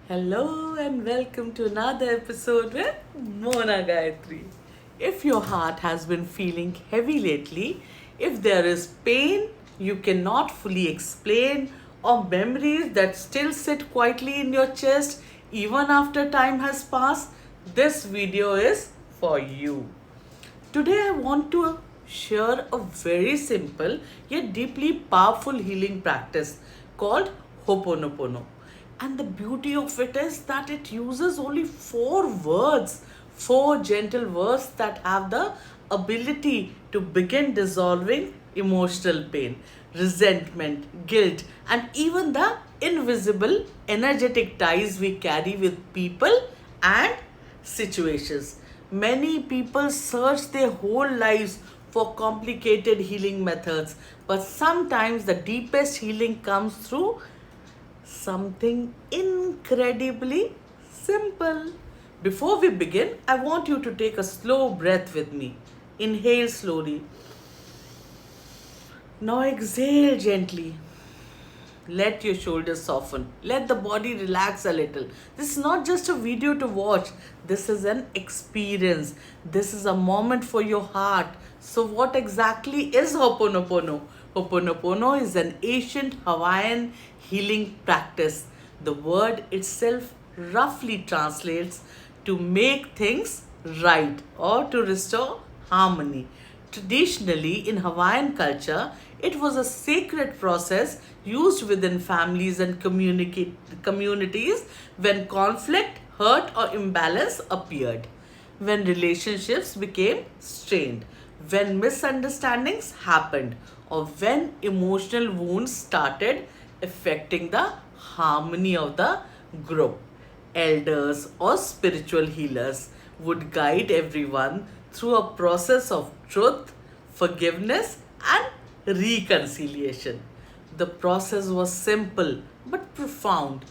Hello and welcome to another episode with Mona Gayatri. If your heart has been feeling heavy lately, if there is pain you cannot fully explain, or memories that still sit quietly in your chest even after time has passed, this video is for you. Today, I want to share a very simple yet deeply powerful healing practice called Ho'oponopono. And the beauty of it is that it uses only four words, four gentle words that have the ability to begin dissolving emotional pain, resentment, guilt, and even the invisible energetic ties we carry with people and situations. Many people search their whole lives for complicated healing methods, but sometimes the deepest healing comes through something incredibly simple. Before we begin, I want you to take a slow breath with me. Inhale slowly. Now exhale gently. Let your shoulders soften. Let the body relax a little. This is not just a video to watch. This is an experience. This is a moment for your heart. So what exactly is Ho'oponopono? Ho'oponopono is an ancient Hawaiian healing practice. The word itself roughly translates to make things right or to restore harmony. Traditionally, in Hawaiian culture, it was a sacred process used within families and communities when conflict, hurt, or imbalance appeared, when relationships became strained, when misunderstandings happened, or when emotional wounds started affecting the harmony of the group. Elders or spiritual healers would guide everyone through a process of truth, forgiveness, and reconciliation. The process was simple but profound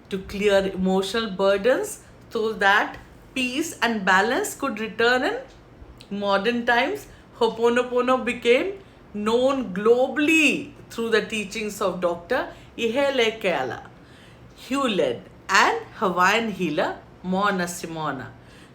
to clear emotional burdens so that peace and balance could return in modern times. Ho'oponopono became known globally through the teachings of Dr. Ihele Keala, Hewlett, and Hawaiian healer Mona Simona.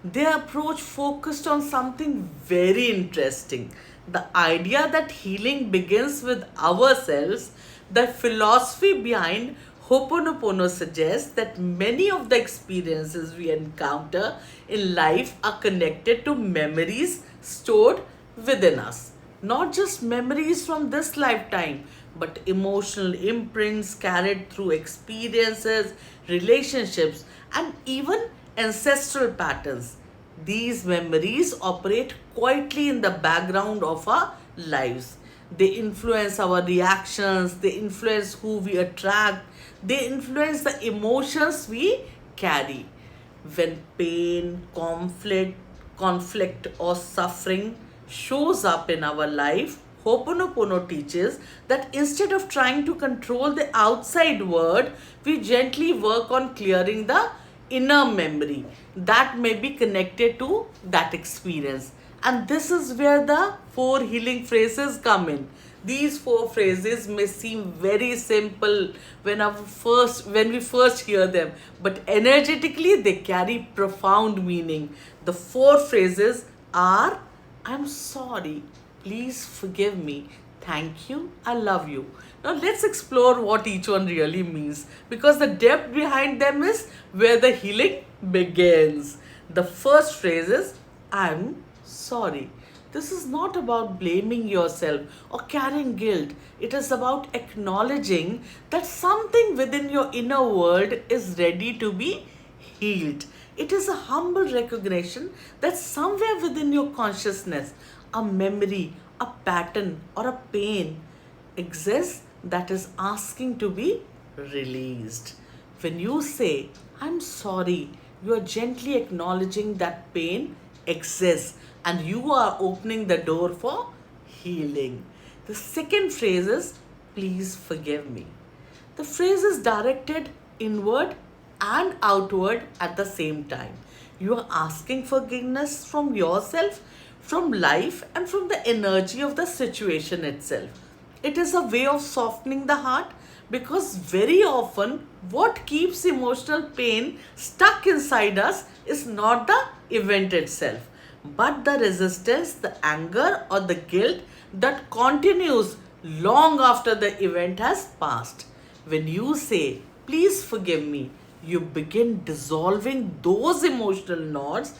Their approach focused on something very interesting, the idea that healing begins with ourselves. The philosophy behind Ho'oponopono suggests that many of the experiences we encounter in life are connected to memories stored within us. Not just memories from this lifetime, but emotional imprints carried through experiences, relationships, and even ancestral patterns. These memories operate quietly in the background of our lives. They influence our reactions, they influence who we attract, they influence the emotions we carry. When pain, conflict or suffering shows up in our life, Ho'oponopono teaches that instead of trying to control the outside world, we gently work on clearing the inner memory that may be connected to that experience. And this is where the four healing phrases come in. These four phrases may seem very simple when we first hear them, but energetically they carry profound meaning. The four phrases are: I'm sorry, please forgive me, thank you, I love you. Now let's explore what each one really means, because the depth behind them is where the healing begins. The first phrase is I'm sorry. This is not about blaming yourself or carrying guilt. It is about acknowledging that something within your inner world is ready to be healed. It is a humble recognition that somewhere within your consciousness, a memory, a pattern, or a pain exists that is asking to be released. When you say, I'm sorry, you are gently acknowledging that pain exists and you are opening the door for healing. The second phrase is, please forgive me. The phrase is directed inward and outward at the same time. You are asking forgiveness from yourself, from life, and from the energy of the situation itself. It is a way of softening the heart Because very often, what keeps emotional pain stuck inside us is not the event itself, but the resistance, the anger, or the guilt that continues long after the event has passed. When you say, "Please forgive me," you begin dissolving those emotional knots.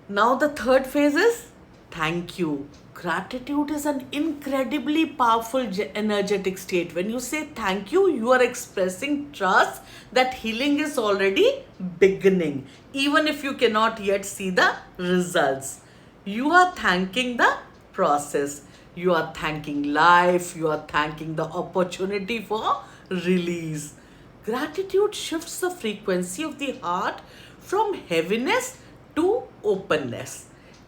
Now, the third phase is thank you. Gratitude is an incredibly powerful energetic state. When you say thank you are expressing trust that healing is already beginning, even if you cannot yet see the results. You are thanking the process, you are thanking life, you are thanking the opportunity for release. Gratitude shifts the frequency of the heart from heaviness to openness.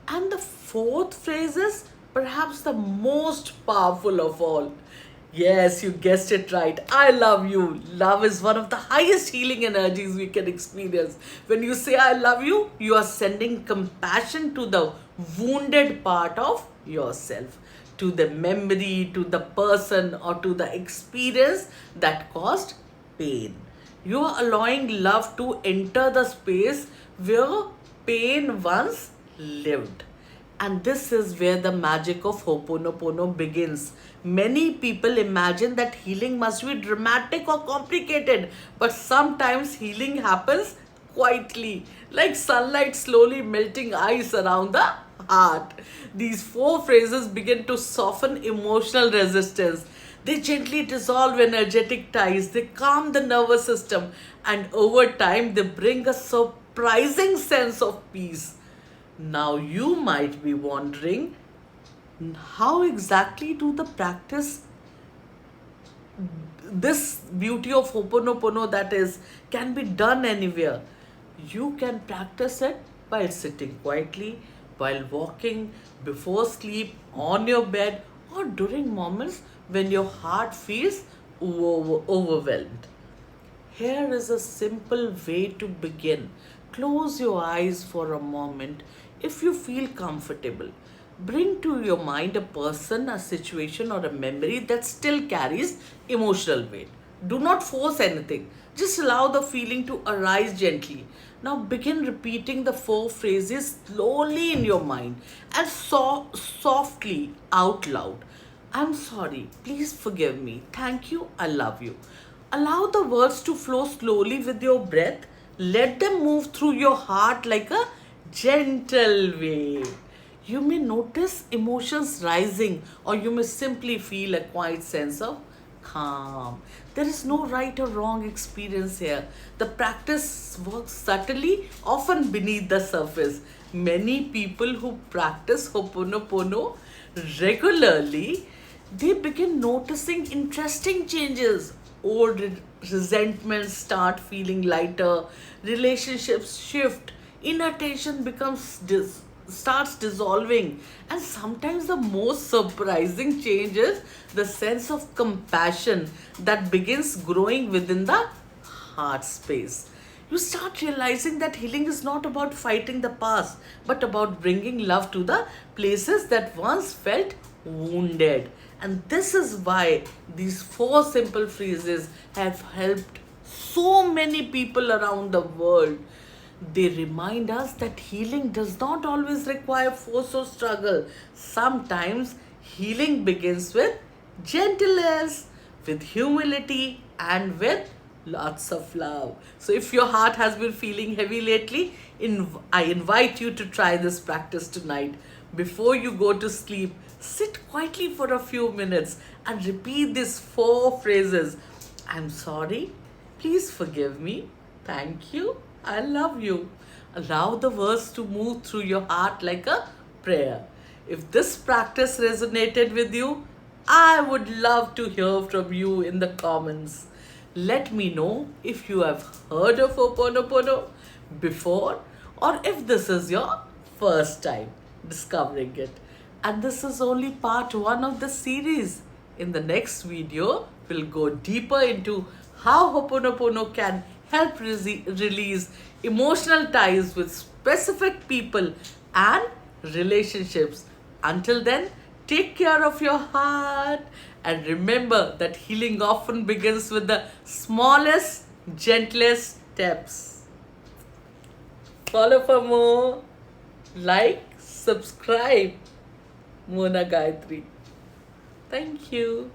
And the fourth phrase is perhaps the most powerful of all. Yes, you guessed it right. I love you. Love is one of the highest healing energies we can experience. When you say I love you, you are sending compassion to the wounded part of yourself, to the memory, to the person, or to the experience that caused pain. You are allowing love to enter the space where pain once lived. And this is where the magic of Ho'oponopono begins. Many people imagine that healing must be dramatic or complicated, but sometimes healing happens quietly, like sunlight slowly melting ice around the heart. These four phrases begin to soften emotional resistance. They gently dissolve energetic ties, they calm the nervous system, and over time, they bring a surprising sense of peace. Now, you might be wondering, how exactly do the practice this beauty of Ho'oponopono, that is, can be done anywhere? You can practice it while sitting quietly, while walking, before sleep, on your bed, or during moments when your heart feels overwhelmed. Here is a simple way to begin. Close your eyes for a moment if you feel comfortable. Bring to your mind a person, a situation, or a memory that still carries emotional weight. Do not force anything. Just allow the feeling to arise gently. Now begin repeating the four phrases slowly in your mind and softly out loud. I'm sorry, please forgive me. Thank you, I love you. Allow the words to flow slowly with your breath. Let them move through your heart like a gentle wave. You may notice emotions rising, or you may simply feel a quiet sense of calm. There is no right or wrong experience here. The practice works subtly, often beneath the surface. Many people who practice Ho'oponopono regularly, they begin noticing interesting changes. Old resentments start feeling lighter, relationships shift, inattention starts dissolving, and sometimes the most surprising change is the sense of compassion that begins growing within the heart space. You start realizing that healing is not about fighting the past, but about bringing love to the places that once felt wounded. And this is why these four simple phrases have helped so many people around the world. They remind us that healing does not always require force or struggle. Sometimes healing begins with gentleness, with humility, and with lots of love. So, if your heart has been feeling heavy lately, I invite you to try this practice tonight. Before you go to sleep, sit quietly for a few minutes and repeat these four phrases. I'm sorry, please forgive me, thank you, I love you. Allow the words to move through your heart like a prayer. If this practice resonated with you, I would love to hear from you in the comments. Let me know if you have heard of Ho'oponopono before, or if this is your first time discovering it. And this is only part one of the series. In the next video, we'll go deeper into how Ho'oponopono can help release emotional ties with specific people and relationships. Until then, Take care of your heart. And remember that healing often begins with the smallest, gentlest steps. Follow for more. Like, subscribe. Mona Gayatri. Thank you.